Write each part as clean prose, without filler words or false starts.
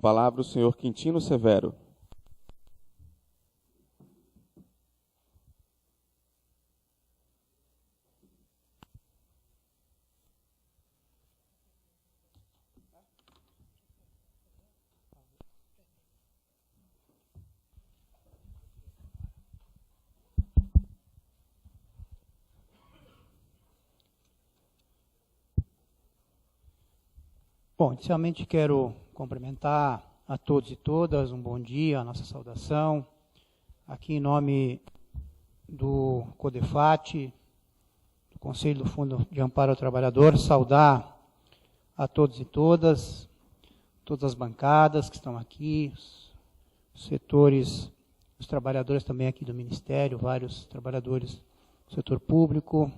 palavra o senhor Quintino Severo. Bom, inicialmente quero cumprimentar a todos e todas, um bom dia, a nossa saudação, aqui em nome do CODEFAT, do Conselho do Fundo de Amparo ao Trabalhador, saudar a todos e todas as bancadas que estão aqui, os setores, os trabalhadores também aqui do Ministério, vários trabalhadores do setor público,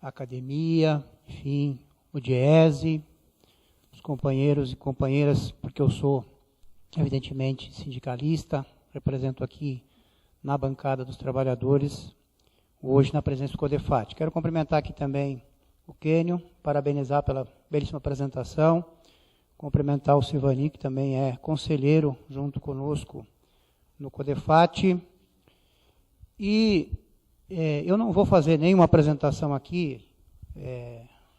academia, enfim, o DIESE, os companheiros e companheiras, porque eu sou, evidentemente, sindicalista, represento aqui na bancada dos trabalhadores, hoje na presença do CODEFAT. Quero cumprimentar aqui também o Kênio, parabenizar pela belíssima apresentação, cumprimentar o Silvani, que também é conselheiro junto conosco no CODEFAT. E eu não vou fazer nenhuma apresentação aqui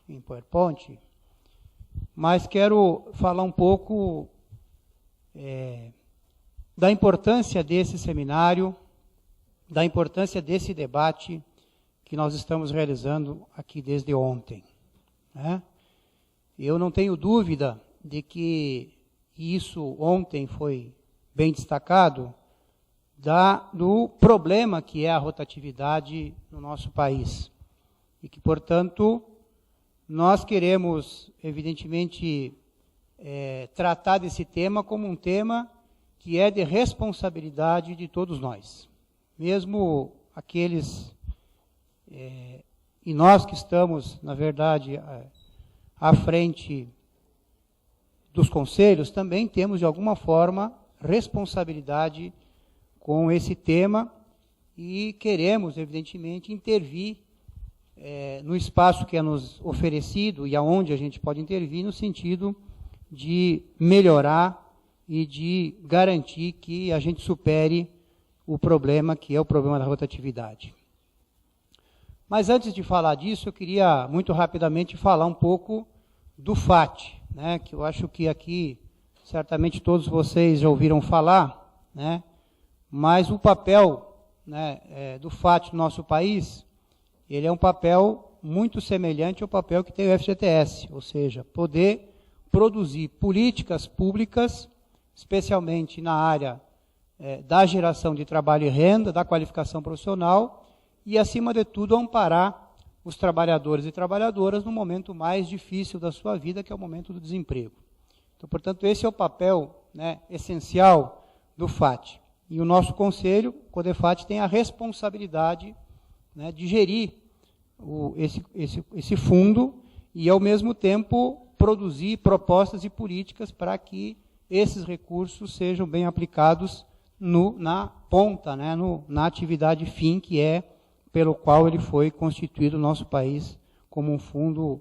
em PowerPoint, mas quero falar um pouco da importância desse seminário, da importância desse debate que nós estamos realizando aqui desde ontem, né? Eu não tenho dúvida de que isso ontem foi bem destacado, do problema que é a rotatividade no nosso país. E que, portanto, nós queremos, evidentemente, tratar desse tema como um tema que é de responsabilidade de todos nós. Mesmo aqueles, e nós que estamos, na verdade, à frente dos conselhos, também temos, de alguma forma, responsabilidade com esse tema e queremos, evidentemente, intervir no espaço que é nos oferecido e aonde a gente pode intervir no sentido de melhorar e de garantir que a gente supere o problema que é o problema da rotatividade. Mas antes de falar disso, eu queria muito rapidamente falar um pouco do FAT, né, que eu acho que aqui certamente todos vocês já ouviram falar, né, mas o papel, né, do FAT no nosso país, ele é um papel muito semelhante ao papel que tem o FGTS, ou seja, poder produzir políticas públicas, especialmente na área da geração de trabalho e renda, da qualificação profissional e, acima de tudo, amparar os trabalhadores e trabalhadoras no momento mais difícil da sua vida, que é o momento do desemprego. Então, portanto, esse é o papel, né, essencial do FAT. E o nosso conselho, o CODEFAT, tem a responsabilidade, né, de gerir esse fundo e, ao mesmo tempo, produzir propostas e políticas para que esses recursos sejam bem aplicados na ponta, né, na atividade fim, que é pelo qual ele foi constituído no nosso país como um fundo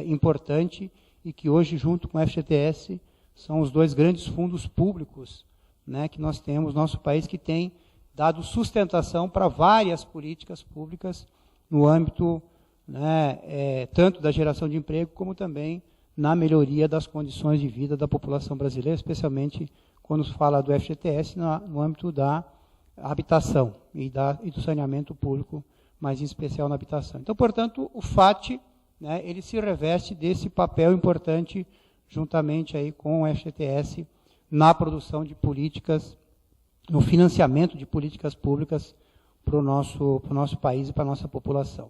importante e que hoje, junto com o FGTS, são os dois grandes fundos públicos, né, que nós temos no nosso país, que tem dado sustentação para várias políticas públicas no âmbito, né, tanto da geração de emprego, como também na melhoria das condições de vida da população brasileira, especialmente quando se fala do FGTS no âmbito da habitação e do saneamento público, mas em especial na habitação. Então, portanto, o FAT, né, ele se reveste desse papel importante, juntamente aí com o FGTS, na produção de políticas, no financiamento de políticas públicas para o nosso país e para a nossa população.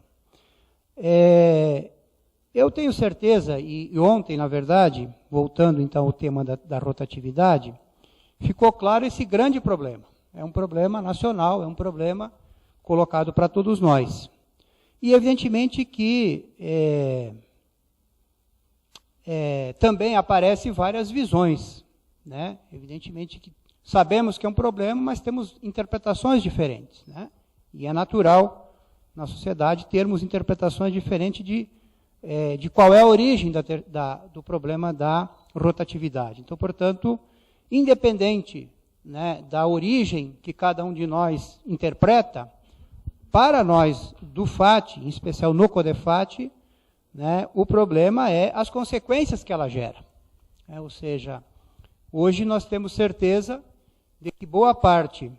Eu tenho certeza, e ontem, na verdade, voltando então ao tema da rotatividade, ficou claro esse grande problema. É um problema nacional, é um problema colocado para todos nós. E, evidentemente, que também aparecem várias visões, né? Evidentemente que sabemos que é um problema, mas temos interpretações diferentes, né? E é natural, na sociedade, termos interpretações diferentes de qual é a origem do problema da rotatividade. Então, portanto, independente, né, da origem que cada um de nós interpreta, para nós do FAT, em especial no CODEFAT, né, o problema é as consequências que ela gera. Ou seja, hoje nós temos certeza de que boa parte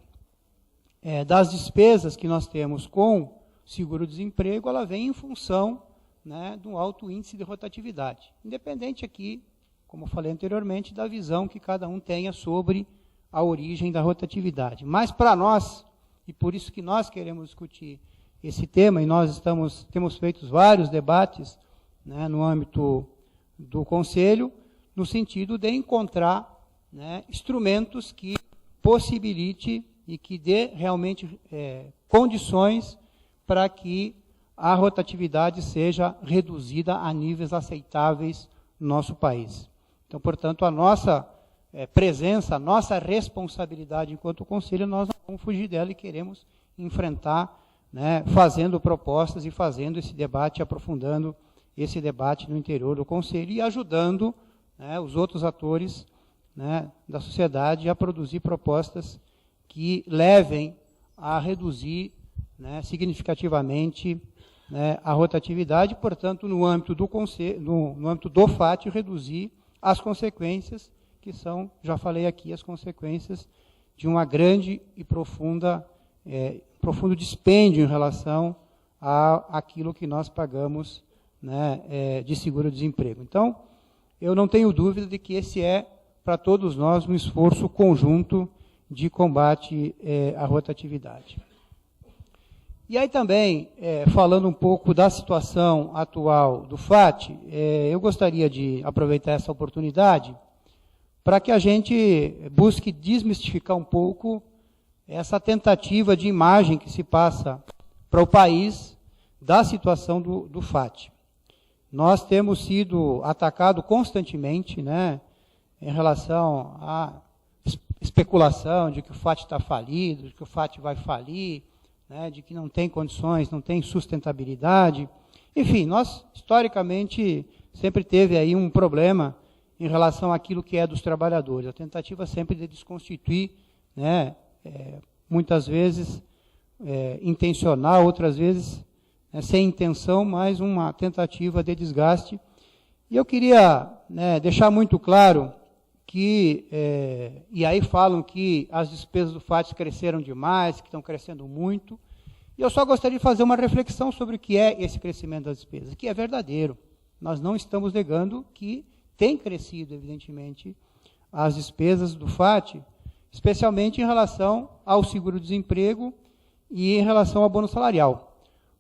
das despesas que nós temos com seguro-desemprego, ela vem em função, né, de um alto índice de rotatividade. Independente aqui, como eu falei anteriormente, da visão que cada um tenha sobre a origem da rotatividade. Mas para nós, e por isso que nós queremos discutir esse tema, e nós temos feito vários debates, né, no âmbito do Conselho, no sentido de encontrar, né, instrumentos que possibilite e que dê realmente condições para que a rotatividade seja reduzida a níveis aceitáveis no nosso país. Então, portanto, a nossa presença, a nossa responsabilidade enquanto Conselho, nós não vamos fugir dela e queremos enfrentar, né, fazendo propostas e fazendo esse debate, aprofundando esse debate no interior do Conselho e ajudando, né, os outros atores, né, da sociedade a produzir propostas que levem a reduzir, né, significativamente, né, a rotatividade, portanto, no âmbito do Conselho, no âmbito do FAT, reduzir as consequências que são, já falei aqui, as consequências de uma grande e profundo dispêndio em relação àquilo que nós pagamos, né, de seguro-desemprego. Então, eu não tenho dúvida de que esse é, para todos nós, um esforço conjunto de combate à rotatividade. E aí também, falando um pouco da situação atual do FAT, eu gostaria de aproveitar essa oportunidade para que a gente busque desmistificar um pouco essa tentativa de imagem que se passa para o país da situação do FAT. Nós temos sido atacados constantemente, né, em relação à especulação de que o FAT está falido, de que o FAT vai falir, né, de que não tem condições, não tem sustentabilidade. Enfim, nós, historicamente, sempre teve aí um problema em relação àquilo que é dos trabalhadores. A tentativa sempre de desconstituir, né, muitas vezes intencional, outras vezes sem intenção, mas uma tentativa de desgaste. E eu queria, né, deixar muito claro que, e aí falam que as despesas do FAT cresceram demais, que estão crescendo muito, e eu só gostaria de fazer uma reflexão sobre o que é esse crescimento das despesas, que é verdadeiro. Nós não estamos negando que tem crescido, evidentemente, as despesas do FAT, especialmente em relação ao seguro-desemprego e em relação ao bônus salarial.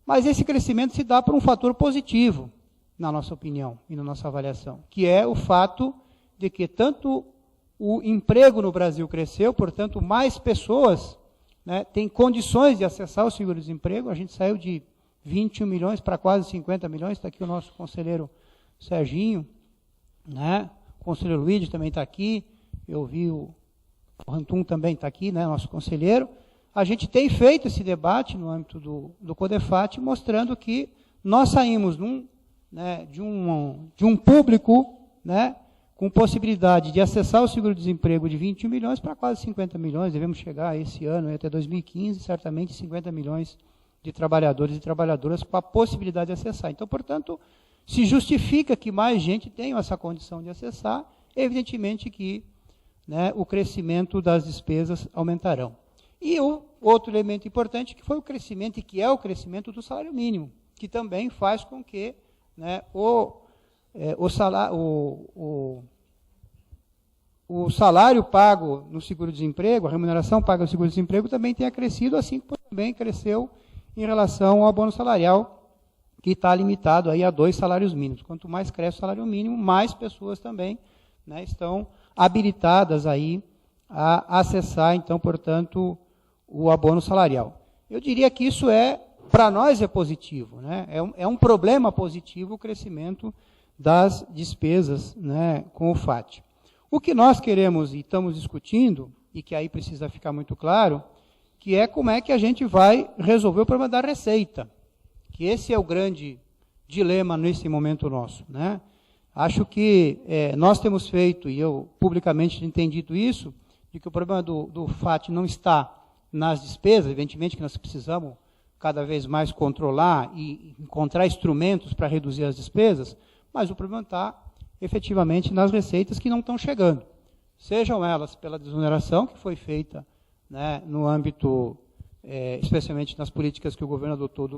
Mas esse crescimento se dá por um fator positivo, na nossa opinião e na nossa avaliação, que é o fato de que tanto o emprego no Brasil cresceu, portanto, mais pessoas, né, têm condições de acessar o seguro-desemprego. A gente saiu de 21 milhões para quase 50 milhões, está aqui o nosso conselheiro Serginho, né, o conselheiro Luiz também está aqui, eu vi o Rantum também está aqui, né, nosso conselheiro. A gente tem feito esse debate no âmbito do CODEFAT, mostrando que nós saímos de um público, né, com possibilidade de acessar o seguro-desemprego de 21 milhões para quase 50 milhões, devemos chegar esse ano, até 2015, certamente 50 milhões de trabalhadores e trabalhadoras com a possibilidade de acessar. Então, portanto, se justifica que mais gente tenha essa condição de acessar, evidentemente que, né, o crescimento das despesas aumentarão. E o outro elemento importante que foi o crescimento, e que é o crescimento do salário mínimo, que também faz com que, né, o salário pago no seguro-desemprego, a remuneração paga no seguro-desemprego também tenha crescido, assim como também cresceu em relação ao bônus salarial, que está limitado aí a 2 salários mínimos. Quanto mais cresce o salário mínimo, mais pessoas também, né, estão habilitadas aí a acessar, então, portanto, o abono salarial. Eu diria que isso para nós é positivo, né? É um problema positivo o crescimento das despesas, né, com o FAT. O que nós queremos e estamos discutindo, e que aí precisa ficar muito claro, que é como é que a gente vai resolver o problema da receita, que esse é o grande dilema nesse momento nosso, né? Acho que nós temos feito, e eu publicamente tenho dito isso, de que o problema do FAT não está nas despesas, evidentemente que nós precisamos cada vez mais controlar e encontrar instrumentos para reduzir as despesas, mas o problema está efetivamente nas receitas que não estão chegando. Sejam elas pela desoneração que foi feita, né, no âmbito, especialmente nas políticas que o governo adotou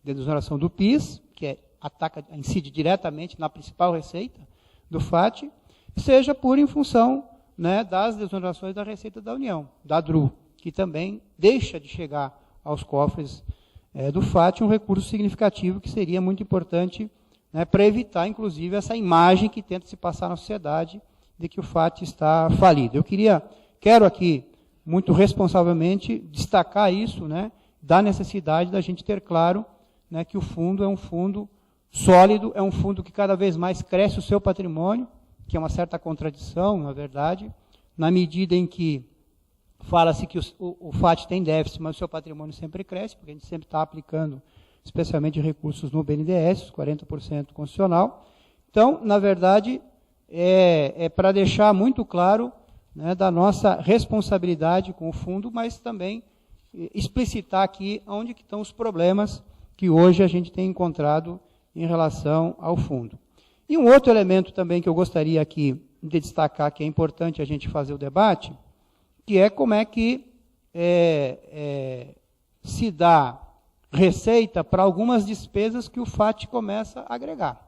de desoneração do PIS, que incide diretamente na principal receita do FAT, seja em função, né, das desonerações da receita da União, da DRU, que também deixa de chegar aos cofres do FAT um recurso significativo que seria muito importante, né, para evitar, inclusive, essa imagem que tenta se passar na sociedade de que o FAT está falido. Eu quero aqui, muito responsavelmente, destacar isso, né, da necessidade da gente ter claro, né, que o fundo é um fundo sólido, é um fundo que cada vez mais cresce o seu patrimônio, que é uma certa contradição, na verdade, na medida em que fala-se que o FAT tem déficit, mas o seu patrimônio sempre cresce, porque a gente sempre está aplicando, especialmente recursos no BNDES, 40% constitucional. Então, na verdade, é para deixar muito claro, né, da nossa responsabilidade com o fundo, mas também explicitar aqui onde que estão os problemas que hoje a gente tem encontrado em relação ao fundo. E um outro elemento também que eu gostaria aqui de destacar, que é importante a gente fazer o debate, que é como é que se dá receita para algumas despesas que o FAT começa a agregar.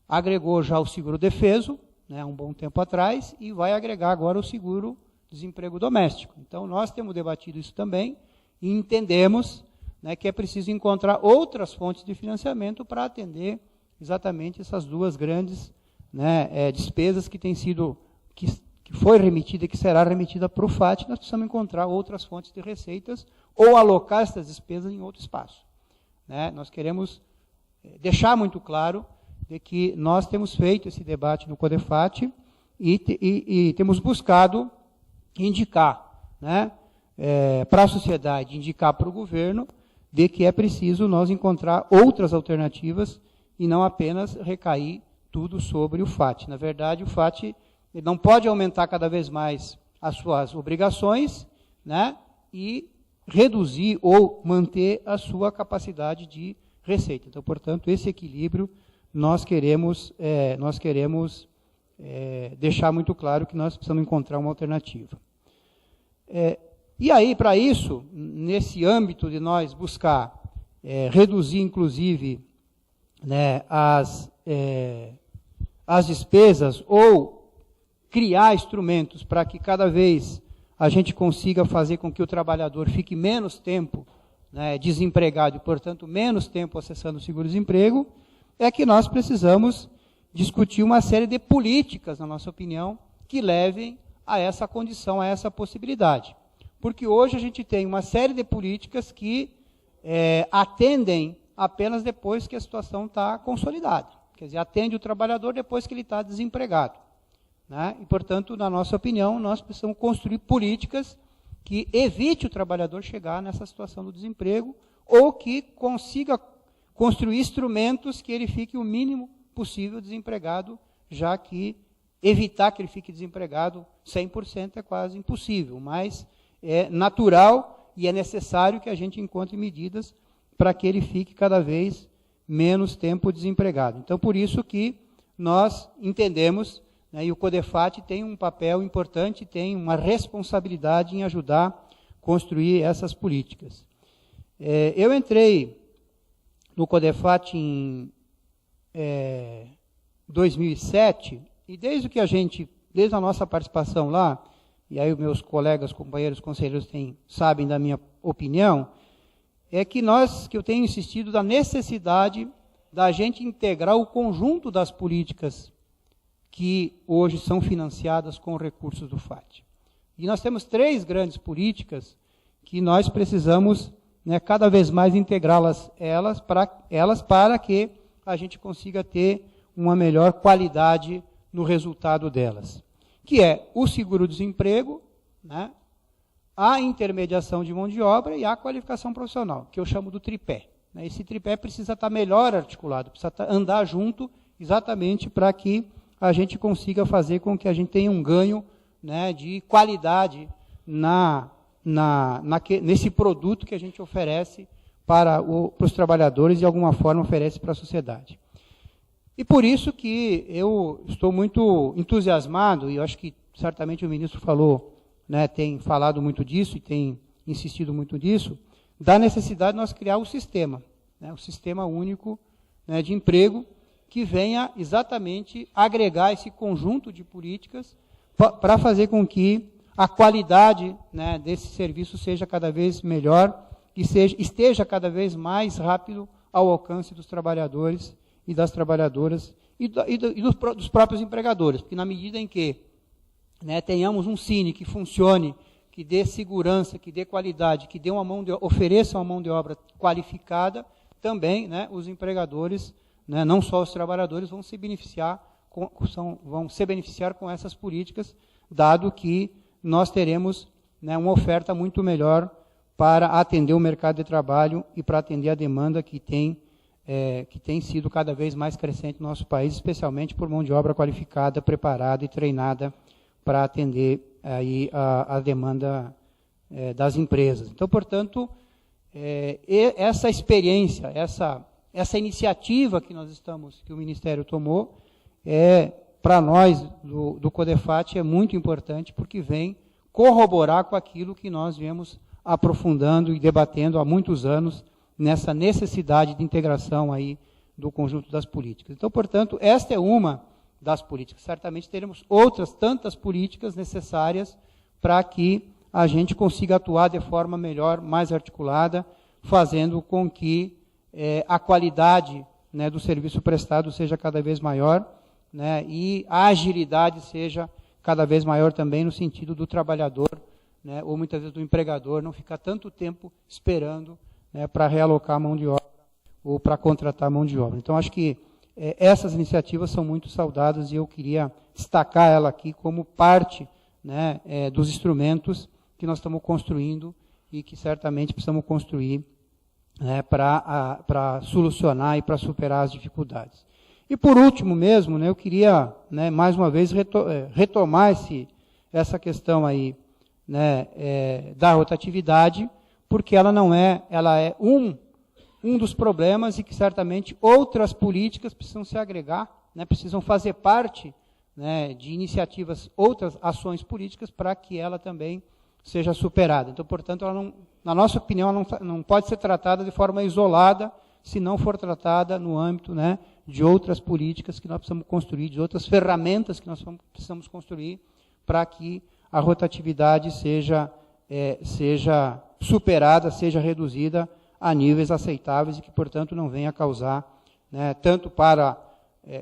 Agregou já o seguro-defeso, né, um bom tempo atrás, e vai agregar agora o seguro-desemprego doméstico. Então, nós temos debatido isso também e entendemos, né, que é preciso encontrar outras fontes de financiamento para atender exatamente essas duas grandes, né, despesas que foi remetida e que será remetida para o FAT. Nós precisamos encontrar outras fontes de receitas ou alocar essas despesas em outro espaço, né? Nós queremos deixar muito claro de que nós temos feito esse debate no CODEFAT e temos buscado indicar, né, para a sociedade, indicar para o governo, de que é preciso nós encontrar outras alternativas e não apenas recair tudo sobre o FAT. Na verdade, o FAT não pode aumentar cada vez mais as suas obrigações, né, e reduzir ou manter a sua capacidade de receita. Então, portanto, esse equilíbrio nós queremos deixar muito claro que nós precisamos encontrar uma alternativa. E aí, para isso, nesse âmbito de nós buscar reduzir, inclusive, né, as despesas ou criar instrumentos para que cada vez a gente consiga fazer com que o trabalhador fique menos tempo, né, desempregado e, portanto, menos tempo acessando o seguro-desemprego, é que nós precisamos discutir uma série de políticas, na nossa opinião, que levem a essa condição, a essa possibilidade. Porque hoje a gente tem uma série de políticas que atendem apenas depois que a situação está consolidada. Quer dizer, atende o trabalhador depois que ele está desempregado, né? E, portanto, na nossa opinião, nós precisamos construir políticas que evite o trabalhador chegar nessa situação do desemprego ou que consiga construir instrumentos que ele fique o mínimo possível desempregado, já que evitar que ele fique desempregado 100% é quase impossível, mas é natural e é necessário que a gente encontre medidas para que ele fique cada vez menos tempo desempregado. Então, por isso que nós entendemos, né, e o CODEFAT tem um papel importante, tem uma responsabilidade em ajudar a construir essas políticas. Eu entrei no CODEFAT em 2007, e desde a nossa participação lá, e aí os meus colegas, companheiros conselheiros sabem da minha opinião, é que eu tenho insistido da necessidade da gente integrar o conjunto das políticas que hoje são financiadas com recursos do FAT. E nós temos 3 grandes políticas que nós precisamos, né, cada vez mais integrá-las para que a gente consiga ter uma melhor qualidade no resultado delas, que é o seguro-desemprego, né, a intermediação de mão de obra e a qualificação profissional, que eu chamo do tripé. né? Esse tripé precisa estar melhor articulado, precisa andar junto exatamente para que a gente consiga fazer com que a gente tenha um ganho, né, de qualidade nesse produto que a gente oferece para os trabalhadores e, de alguma forma, oferece para a sociedade. E por isso que eu estou muito entusiasmado, e eu acho que certamente o ministro falou, né, tem falado muito disso e tem insistido muito nisso, da necessidade de nós criar um sistema, né, um sistema único, né, de emprego, que venha exatamente agregar esse conjunto de políticas para fazer com que a qualidade, né, desse serviço seja cada vez melhor e esteja cada vez mais rápido ao alcance dos trabalhadores e das trabalhadoras e dos próprios empregadores, porque na medida em que, né, tenhamos um Cine que funcione, que dê segurança, que dê qualidade, que ofereça uma mão de obra qualificada, também, né, os empregadores, né, não só os trabalhadores, vão se beneficiar com essas políticas, dado que nós teremos, né, uma oferta muito melhor para atender o mercado de trabalho e para atender a demanda que tem sido cada vez mais crescente no nosso país, especialmente por mão de obra qualificada, preparada e treinada para atender aí a demanda das empresas. Então, portanto, essa experiência, essa iniciativa que o Ministério tomou, para nós do CODEFAT é muito importante, porque vem corroborar com aquilo que nós viemos aprofundando e debatendo há muitos anos, nessa necessidade de integração aí do conjunto das políticas. Então, portanto, esta é uma das políticas. Certamente teremos outras tantas políticas necessárias para que a gente consiga atuar de forma melhor, mais articulada, fazendo com que a qualidade, né, do serviço prestado seja cada vez maior, né, e a agilidade seja cada vez maior também no sentido do trabalhador, né, ou muitas vezes do empregador, não ficar tanto tempo esperando, né, para realocar a mão de obra ou para contratar a mão de obra. Então, acho que essas iniciativas são muito saudadas e eu queria destacar ela aqui como parte, né, dos instrumentos que nós estamos construindo e que certamente precisamos construir, né, para solucionar e para superar as dificuldades. E por último mesmo, né, eu queria, né, mais uma vez retomar essa questão aí, né, da rotatividade, porque ela é um dos problemas e que certamente outras políticas precisam se agregar, né, precisam fazer parte, né, de iniciativas, outras ações políticas para que ela também seja superada. Então, portanto, na nossa opinião, ela não pode ser tratada de forma isolada, se não for tratada no âmbito, né, de outras políticas que nós precisamos construir, de outras ferramentas que nós precisamos construir para que a rotatividade seja superada, seja reduzida a níveis aceitáveis e que, portanto, não venha a causar, né, tanto para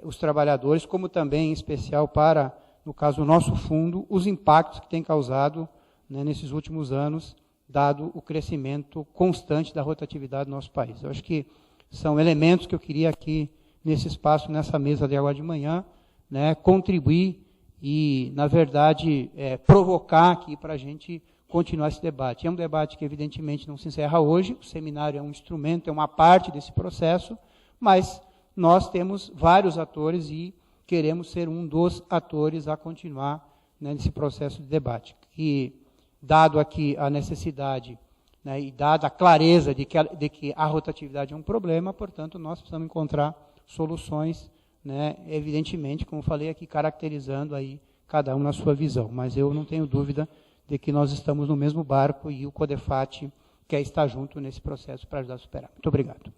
os trabalhadores, como também, em especial, para, no caso, o nosso fundo, os impactos que tem causado, né, nesses últimos anos, dado o crescimento constante da rotatividade do nosso país. Eu acho que são elementos que eu queria aqui, nesse espaço, nessa mesa de agora de manhã, né, contribuir e, na verdade, provocar aqui para a gente continuar esse debate. É um debate que, evidentemente, não se encerra hoje, o seminário é um instrumento, é uma parte desse processo, mas nós temos vários atores e queremos ser um dos atores a continuar, né, nesse processo de debate. E, dado aqui a necessidade, né, e dada a clareza de que a rotatividade é um problema, portanto, nós precisamos encontrar soluções, né, evidentemente, como falei aqui, caracterizando aí cada um na sua visão. Mas eu não tenho dúvida de que nós estamos no mesmo barco e o CODEFAT quer estar junto nesse processo para ajudar a superar. Muito obrigado.